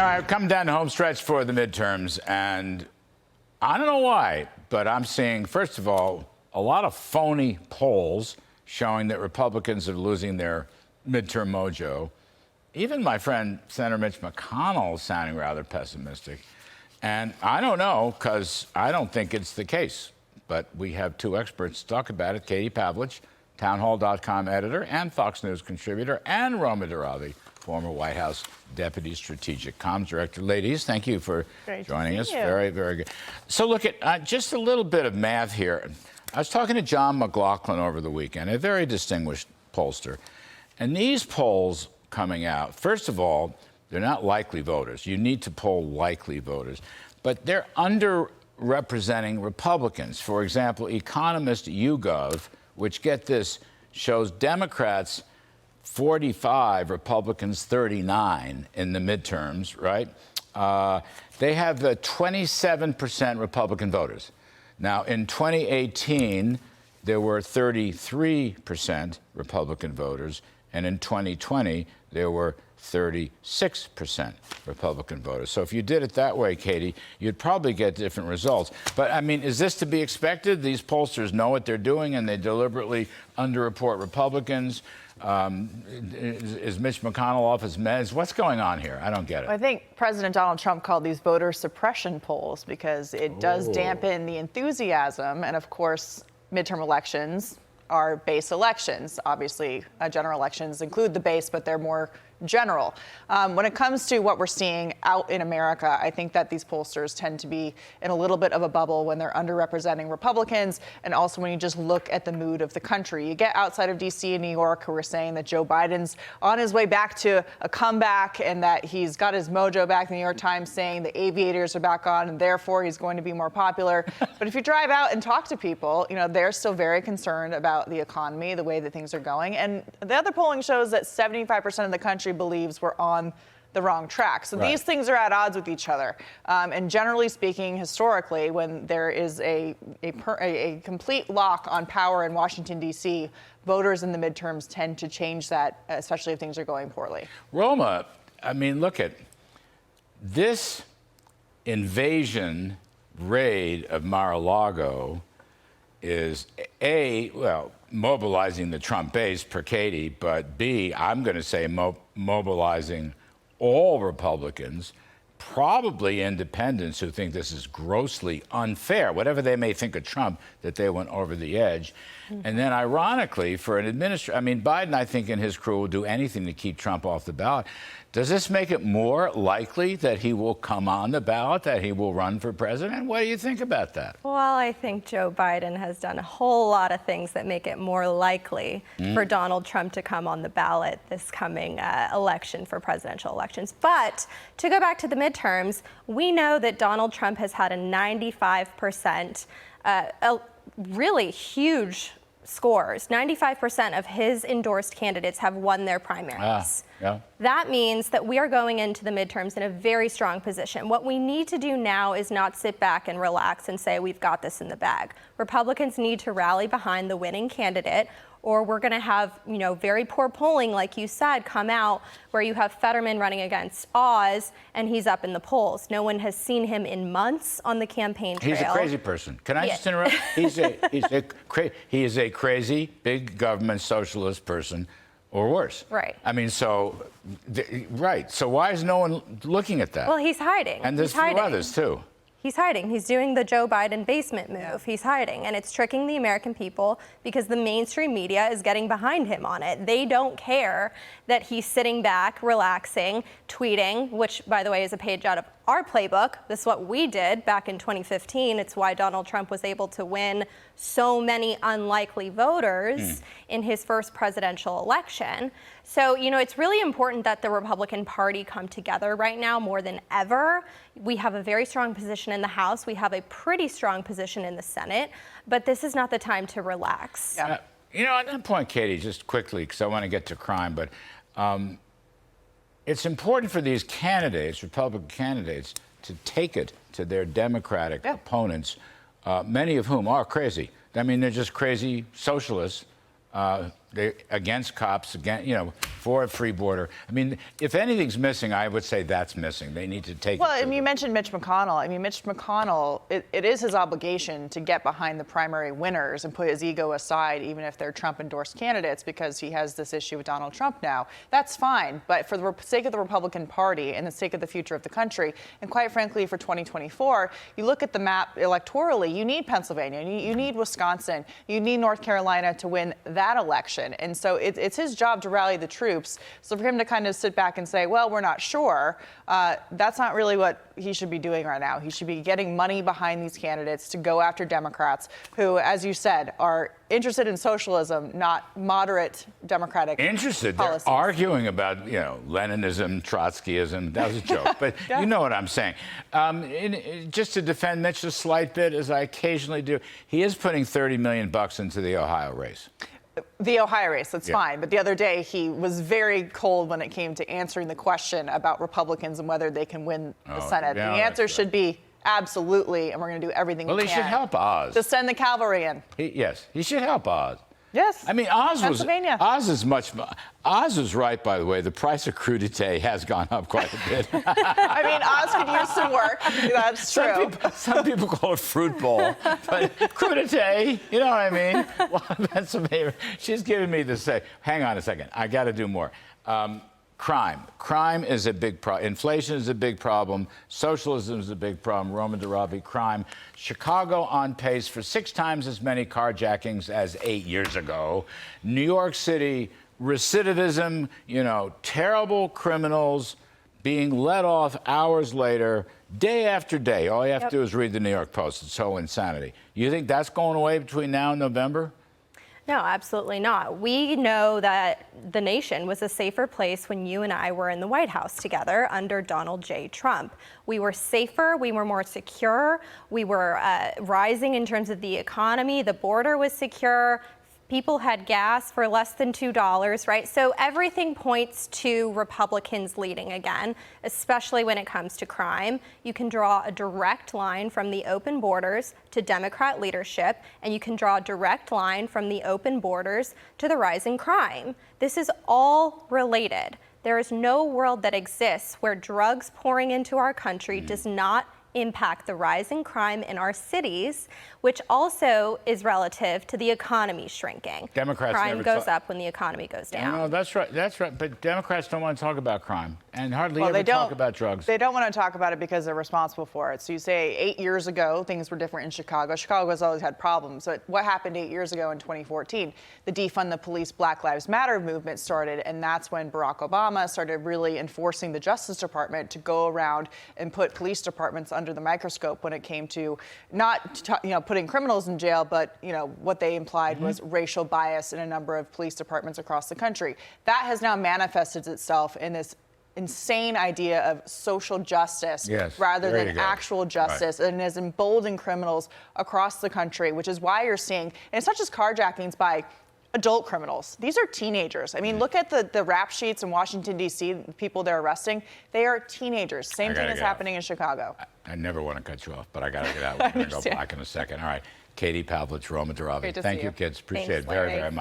All right, come down the home stretch for the midterms, and I don't know why, but I'm seeing, first of all, a lot of phony polls showing that Republicans are losing their midterm mojo. Even my friend Senator Mitch McConnell is sounding rather pessimistic. And I don't know, because I don't think it's the case. But we have two experts to talk about it. Katie Pavlich, townhall.com editor and Fox News contributor, and Roma Daravi, former White House Deputy Strategic Comms Director. Ladies, thank you for joining us. Very, very good. So look at just a little bit of math here. I was talking to John McLaughlin over the weekend, a very distinguished pollster. And these polls coming out, first of all, they're not likely voters. You need to poll likely voters. But they're underrepresenting Republicans. For example, Economist YouGov, which, get this, shows Democrats 45, Republicans 39 in the midterms, right? They have 27% Republican voters. Now, in 2018, there were 33% Republican voters, and in 2020, there were 36% Republican voters. So if you did it that way, Katie, you'd probably get different results. But, I mean, is this to be expected? These pollsters know what they're doing, and they deliberately underreport Republicans. Is Mitch McConnell off his meds? What's going on here? I don't get it. Well, I think President Donald Trump called these voter suppression polls because it does dampen the enthusiasm. And, of course, midterm elections are base elections. Obviously, general elections include the base, but they're more general. When it comes to what we're seeing out in America, I think that these pollsters tend to be in a little bit of a bubble when they're underrepresenting Republicans, and also when you just look at the mood of the country. You get outside of D.C. and New York, who are saying that Joe Biden's on his way back to a comeback and that he's got his mojo back. The New York Times saying the aviators are back on and therefore he's going to be more popular. But if you drive out and talk to people, you know, they're still very concerned about the economy, the way that things are going. And the other polling shows that 75% of the country believes we're on the wrong track. So these things are at odds with each other. And generally speaking, historically, when there is a complete lock on power in Washington, D.C., voters in the midterms tend to change that, especially if things are going poorly. Roma, I mean, look at this invasion raid of Mar-a-Lago is A, well, mobilizing the Trump base per Katie, but B, I'm going to say mobilizing all Republicans, probably independents who think this is grossly unfair, whatever they may think of Trump, that they went over the edge. And then ironically, for an administrator, I mean, Biden, I think, and his crew will do anything to keep Trump off the ballot. Does this make it more likely that he will come on the ballot, that he will run for president? What do you think about that? Well, I think Joe Biden has done a whole lot of things that make it more likely for Donald Trump to come on the ballot this coming election for presidential elections. But to go back to the midterms, we know that Donald Trump has had a 95%, really huge scores. 95% of his endorsed candidates have won their primaries. That means that we are going into the midterms in a very strong position. What we need to do now is not sit back and relax and say we've got this in the bag. Republicans need to rally behind the winning candidate, or we're going to have, you know, very poor polling, like you said, come out where you have Fetterman running against Oz, and he's up in the polls. No one has seen him in months on the campaign trail. He's a crazy person. Can I just interrupt? He is a crazy, big government socialist person, or worse. Right. I mean, so, right. So why is no one looking at that? Well, he's hiding. And there's a few others, too. He's hiding. He's doing the Joe Biden basement move. He's hiding. And it's tricking the American people because the mainstream media is getting behind him on it. They don't care that he's sitting back, relaxing, tweeting, which, by the way, is a page out of our playbook. This is what we did back in 2015. It's why Donald Trump was able to win so many unlikely voters in his first presidential election. So, you know, it's really important that the Republican Party come together right now more than ever. We have a very strong position in the House. We have a pretty strong position in the Senate. But this is not the time to relax. You know, at that point, Katie, just quickly, because I want to get to crime, but it's important for these candidates, Republican candidates, to take it to their Democratic opponents, many of whom are crazy. I mean, they're just crazy socialists. They're against cops, against, you know, for a free border. I mean, if anything's missing, I would say that's missing. They need to take Well, it. I mean, you mentioned Mitch McConnell. I mean, Mitch McConnell, it is his obligation to get behind the primary winners and put his ego aside, even if they're Trump-endorsed candidates, because he has this issue with Donald Trump now. That's fine, but for the sake of the Republican Party and the sake of the future of the country, and quite frankly, for 2024, you look at the map electorally, you need Pennsylvania, you need Wisconsin, you need North Carolina to win that election. And so it's his job to rally the troops. So for him to kind of sit back and say, well, we're not sure, that's not really what he should be doing right now. He should be getting money behind these candidates to go after Democrats who, as you said, are interested in socialism, not moderate Democratic Interested. policies. They're arguing about, Leninism, Trotskyism. That was a joke, but Yeah. you know what I'm saying. Just to defend Mitch a slight bit, as I occasionally do, he is putting $30 million into the Ohio race. The Ohio race, that's Yeah. fine. But the other day, he was very cold when it came to answering the question about Republicans and whether they can win the Senate. yeah, The that's answer right. should be absolutely, and we're going to do everything Well, we he can should help Oz. to send the cavalry in. Yes, he should help Oz. Yes. I mean, Oz Pennsylvania. Oz is right, by the way. The price of crudité has gone up quite a bit. I mean, Oz could use some work. That's true. Some people call it fruit bowl, but crudité, you know what I mean? Well, Pennsylvania, she's giving me the say. Hang on a second. I got to do more. Crime is a big problem. Inflation is a big problem. Socialism is a big problem. Roma Daravi, crime. Chicago on pace for 6 times as many carjackings as 8 years ago. New York City, recidivism, terrible criminals being let off hours later, day after day. All you have to do is read the New York Post. It's so insanity. You think that's going away between now and November? No, absolutely not. We know that the nation was a safer place when you and I were in the White House together under Donald J. Trump. We were safer, we were more secure, we were rising in terms of the economy, the border was secure, people had gas for less than $2, right? So everything points to Republicans leading again, especially when it comes to crime. You can draw a direct line from the open borders to Democrat leadership, and you can draw a direct line from the open borders to the rising crime. This is all related. There is no world that exists where drugs pouring into our country does not impact the rising crime in our cities, which also is relative to the economy shrinking. Democrats crime never goes talk- up when the economy goes down. No, that's right. That's right. But Democrats don't want to talk about crime and hardly Well, ever they don't talk about drugs. They don't want to talk about it because they're responsible for it. So you say 8 years ago, things were different in Chicago. Chicago has always had problems. So what happened 8 years ago in 2014? The defund the police Black Lives Matter movement started, and that's when Barack Obama started really enforcing the Justice Department to go around and put police departments under the microscope when it came to not putting criminals in jail, but what they implied was racial bias in a number of police departments across the country. That has now manifested itself in this insane idea of social justice rather there than you go. actual justice, and has emboldened criminals across the country, which is why you're seeing, and it's not just carjackings by adult criminals. These are teenagers. I mean, look at the rap sheets in Washington, D.C., the people they're arresting. They are teenagers. Same thing is happening in Chicago. I never want to cut you off, but I got to get out. We're going to go back in a second. All right. Katie, Pavlich, Roma Daravi. Great to Thank see you, you. kids. Appreciate Thanks, it very, Larry. very much.